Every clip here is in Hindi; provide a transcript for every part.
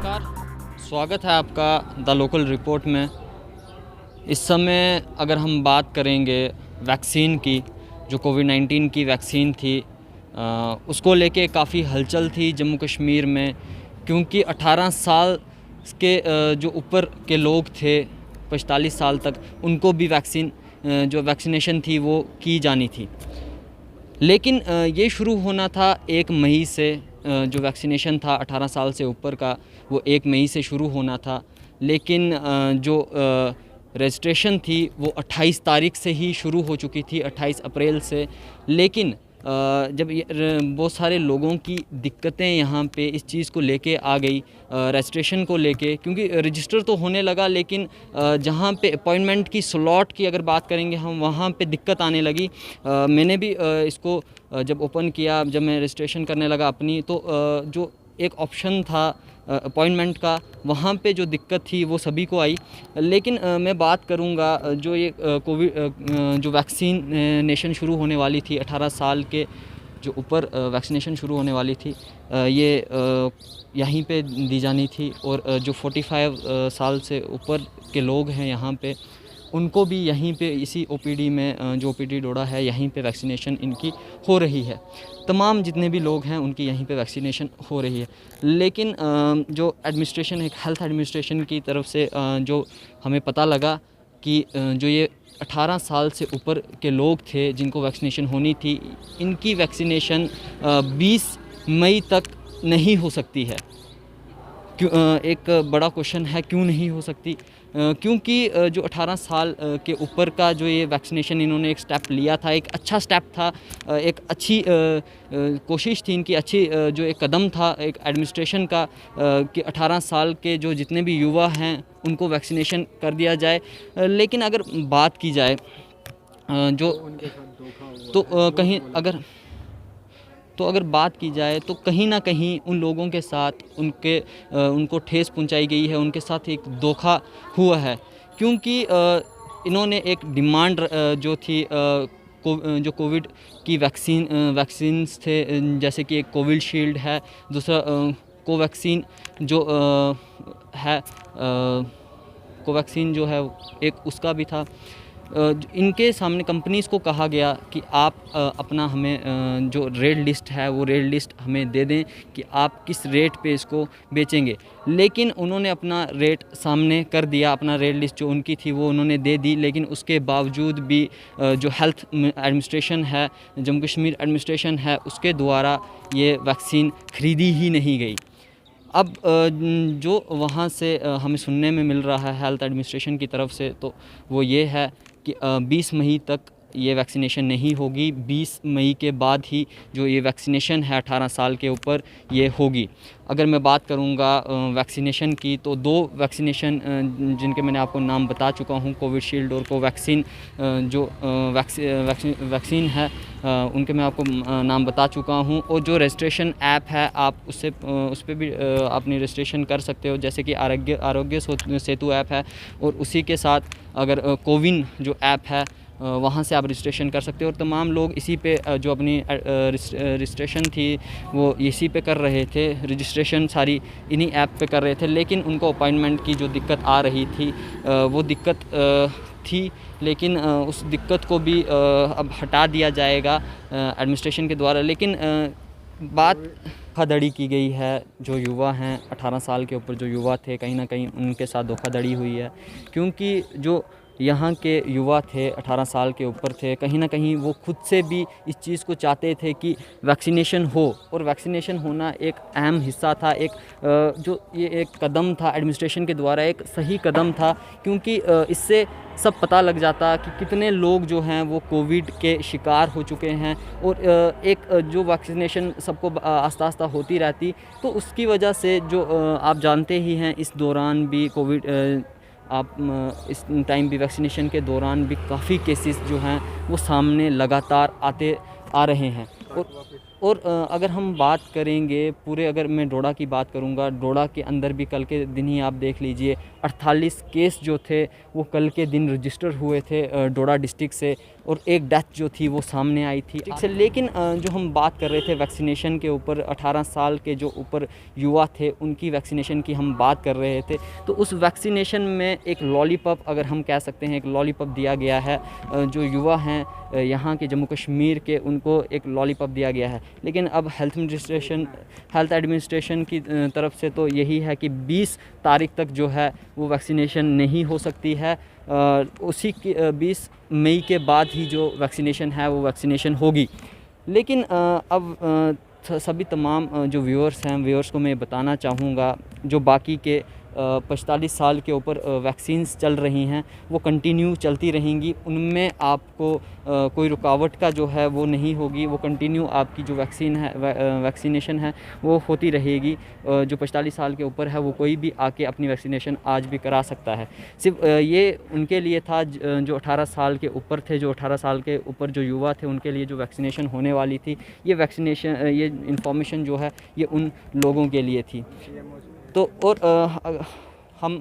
नमस्कार, स्वागत है आपका द लोकल रिपोर्ट में। इस समय अगर हम बात करेंगे वैक्सीन की, जो कोविड-19 की वैक्सीन थी, उसको लेके काफ़ी हलचल थी जम्मू कश्मीर में, क्योंकि 18 साल के जो ऊपर के लोग थे 45 साल तक, उनको भी जो वैक्सीनेशन थी वो की जानी थी। लेकिन ये शुरू होना था 1 मई से। जो वैक्सीनेशन था 18 साल से ऊपर का, वो 1 मई से शुरू होना था। लेकिन जो रजिस्ट्रेशन थी वो 28 तारीख से ही शुरू हो चुकी थी, 28 अप्रैल से। लेकिन जब बहुत सारे लोगों की दिक्कतें यहाँ पे इस चीज़ को लेके आ गई, रजिस्ट्रेशन को लेके, क्योंकि रजिस्टर तो होने लगा, लेकिन जहाँ पे अपॉइंटमेंट की स्लॉट की अगर बात करेंगे हम, वहाँ पे दिक्कत आने लगी। मैंने भी इसको जब ओपन किया, जब मैं रजिस्ट्रेशन करने लगा अपनी, तो जो एक ऑप्शन था अपॉइंटमेंट का, वहाँ पे जो दिक्कत थी वो सभी को आई। लेकिन मैं बात करूँगा जो ये कोविड जो वैक्सीनेशन शुरू होने वाली थी 18 साल के जो ऊपर वैक्सीनेशन शुरू होने वाली थी, ये यहीं पे दी जानी थी। और जो 45 साल से ऊपर के लोग हैं यहाँ पे, उनको भी यहीं पे इसी ओपीडी में, जो ओपीडी डोडा है, यहीं पे वैक्सीनेशन इनकी हो रही है। तमाम जितने भी लोग हैं उनकी यहीं पे वैक्सीनेशन हो रही है। लेकिन जो एडमिनिस्ट्रेशन है, हेल्थ एडमिनिस्ट्रेशन की तरफ से जो हमें पता लगा कि जो ये 18 साल से ऊपर के लोग थे जिनको वैक्सीनेशन होनी थी, इनकी वैक्सीनेशन 20 मई तक नहीं हो सकती है। एक बड़ा क्वेश्चन है, क्यों नहीं हो सकती? क्योंकि जो 18 साल के ऊपर का जो ये वैक्सीनेशन इन्होंने एक स्टेप लिया था, एक अच्छा स्टेप था, एक अच्छी कोशिश थी इनकी, अच्छी जो एक कदम था एक एडमिनिस्ट्रेशन का, कि 18 साल के जो जितने भी युवा हैं उनको वैक्सीनेशन कर दिया जाए। लेकिन अगर बात की जाए जो तो कहीं अगर बात की जाए तो कहीं ना कहीं उन लोगों के साथ उनको ठेस पहुंचाई गई है, उनके साथ एक धोखा हुआ है। क्योंकि इन्होंने एक डिमांड जो थी, जो कोविड की वैक्सीन्स थे, जैसे कि एक कोविशील्ड है, दूसरा कोवैक्सीन जो है, कोवैक्सीन जो है एक उसका भी था। इनके सामने कंपनीज़ को कहा गया कि आप अपना हमें जो रेट लिस्ट है वो रेट लिस्ट हमें दे दें कि आप किस रेट पे इसको बेचेंगे। लेकिन उन्होंने अपना रेट सामने कर दिया, अपना रेट लिस्ट जो उनकी थी वो उन्होंने दे दी। लेकिन उसके बावजूद भी जो हेल्थ एडमिनिस्ट्रेशन है, जम्मू कश्मीर एडमिनिस्ट्रेशन है, उसके द्वारा ये वैक्सीन ख़रीदी ही नहीं गई। अब जो वहाँ से हमें सुनने में मिल रहा है हेल्थ एडमिनिस्ट्रेशन की तरफ से, तो वो ये है कि 20 मई तक ये वैक्सीनेशन नहीं होगी। 20 मई के बाद ही जो ये वैक्सीनेशन है 18 साल के ऊपर, ये होगी। अगर मैं बात करूँगा वैक्सीनेशन की, तो 2 वैक्सीनेशन जिनके मैंने आपको नाम बता चुका हूँ, कोविशील्ड और कोवैक्सीन, जो वैक्सीन है, उनके मैं आपको नाम बता चुका हूँ। और जो रजिस्ट्रेशन ऐप है, आप उस पर भी अपनी रजिस्ट्रेशन कर सकते हो, जैसे कि आरोग्य सेतु ऐप है, और उसी के साथ अगर कोविन जो ऐप है, वहाँ से आप रजिस्ट्रेशन कर सकते हो। और तमाम लोग इसी पे जो अपनी रजिस्ट्रेशन थी वो इसी पे कर रहे थे, रजिस्ट्रेशन सारी इन्हीं ऐप पे कर रहे थे। लेकिन उनको अपॉइंटमेंट की जो दिक्कत आ रही थी, वो दिक्कत थी, लेकिन उस दिक्कत को भी अब हटा दिया जाएगा एडमिनिस्ट्रेशन के द्वारा। लेकिन बात धोखाधड़ी की गई है। जो युवा हैं 18 साल के ऊपर, जो युवा थे, कहीं ना कहीं उनके साथ धोखाधड़ी हुई है। क्योंकि जो यहाँ के युवा थे 18 साल के ऊपर थे, कहीं ना कहीं वो खुद से भी इस चीज़ को चाहते थे कि वैक्सीनेशन हो, और वैक्सीनेशन होना एक अहम हिस्सा था। जो ये एक कदम था एडमिनिस्ट्रेशन के द्वारा, एक सही कदम था, क्योंकि इससे सब पता लग जाता कि कितने लोग जो हैं वो कोविड के शिकार हो चुके हैं। और एक जो वैक्सीनेशन सबको आस्ता आस्ता होती रहती, तो उसकी वजह से जो आप जानते ही हैं, इस दौरान भी इस टाइम भी वैक्सीनेशन के दौरान भी काफ़ी केसेस जो हैं वो सामने लगातार आ रहे हैं। और अगर हम बात करेंगे पूरे, अगर मैं डोडा की बात करूंगा, डोडा के अंदर भी कल के दिन ही आप देख लीजिए 48 केस जो थे वो कल के दिन रजिस्टर हुए थे डोडा डिस्ट्रिक्ट से, और एक डेथ जो थी वो सामने आई थी से। लेकिन जो हम बात कर रहे थे वैक्सीनेशन के ऊपर, 18 साल के जो ऊपर युवा थे उनकी वैक्सीनेशन की हम बात कर रहे थे, तो उस वैक्सीनेशन में एक लॉलीपॉप, अगर हम कह सकते हैं एक लॉलीपॉप दिया गया है। जो युवा हैं यहाँ के जम्मू कश्मीर के, उनको एक लॉलीपॉप दिया गया है। लेकिन अब हेल्थ एडमिनिस्ट्रेशन की तरफ से तो यही है कि 20 तारीख तक जो है वो वैक्सीनेशन नहीं हो सकती है। उसी की 20 मई के बाद ही जो वैक्सीनेशन है वो वैक्सीनेशन होगी। लेकिन अब सभी तमाम जो व्यूअर्स को मैं बताना चाहूँगा, जो बाकी के 45 साल के ऊपर वैक्सीन्स चल रही हैं वो कंटिन्यू चलती रहेंगी, उनमें आपको कोई रुकावट का जो है वो नहीं होगी, वो कंटिन्यू आपकी जो वैक्सीनेशन है वो होती रहेगी। जो 45 साल के ऊपर है वो कोई भी आके अपनी वैक्सीनेशन आज भी करा सकता है। सिर्फ ये उनके लिए था जो 18 साल के ऊपर थे, जो 18 साल के ऊपर जो युवा थे उनके लिए जो वैक्सीनेशन होने वाली थी, ये इन्फॉर्मेशन जो है ये उन लोगों के लिए थी। तो और हम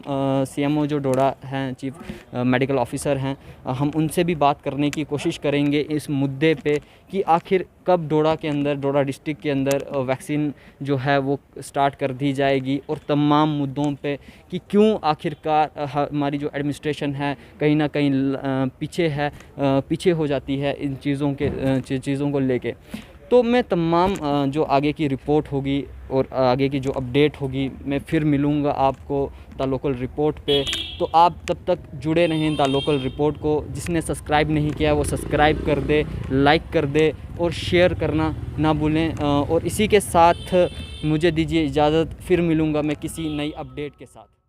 CMO जो डोडा हैं, चीफ मेडिकल ऑफिसर हैं, हम उनसे भी बात करने की कोशिश करेंगे इस मुद्दे पे कि आखिर कब डोडा डिस्ट्रिक्ट के अंदर वैक्सीन जो है वो स्टार्ट कर दी जाएगी, और तमाम मुद्दों पे कि क्यों आखिरकार हमारी जो एडमिनिस्ट्रेशन है कहीं ना कहीं पीछे हो जाती है इन चीज़ों को लेके। तो मैं तमाम जो आगे की रिपोर्ट होगी और आगे की जो अपडेट होगी, मैं फिर मिलूँगा आपको द लोकल रिपोर्ट पे। तो आप तब तक जुड़े रहें द लोकल रिपोर्ट को। जिसने सब्सक्राइब नहीं किया वो सब्सक्राइब कर दे, लाइक कर दे और शेयर करना ना भूलें। और इसी के साथ मुझे दीजिए इजाज़त, फिर मिलूँगा मैं किसी नई अपडेट के साथ।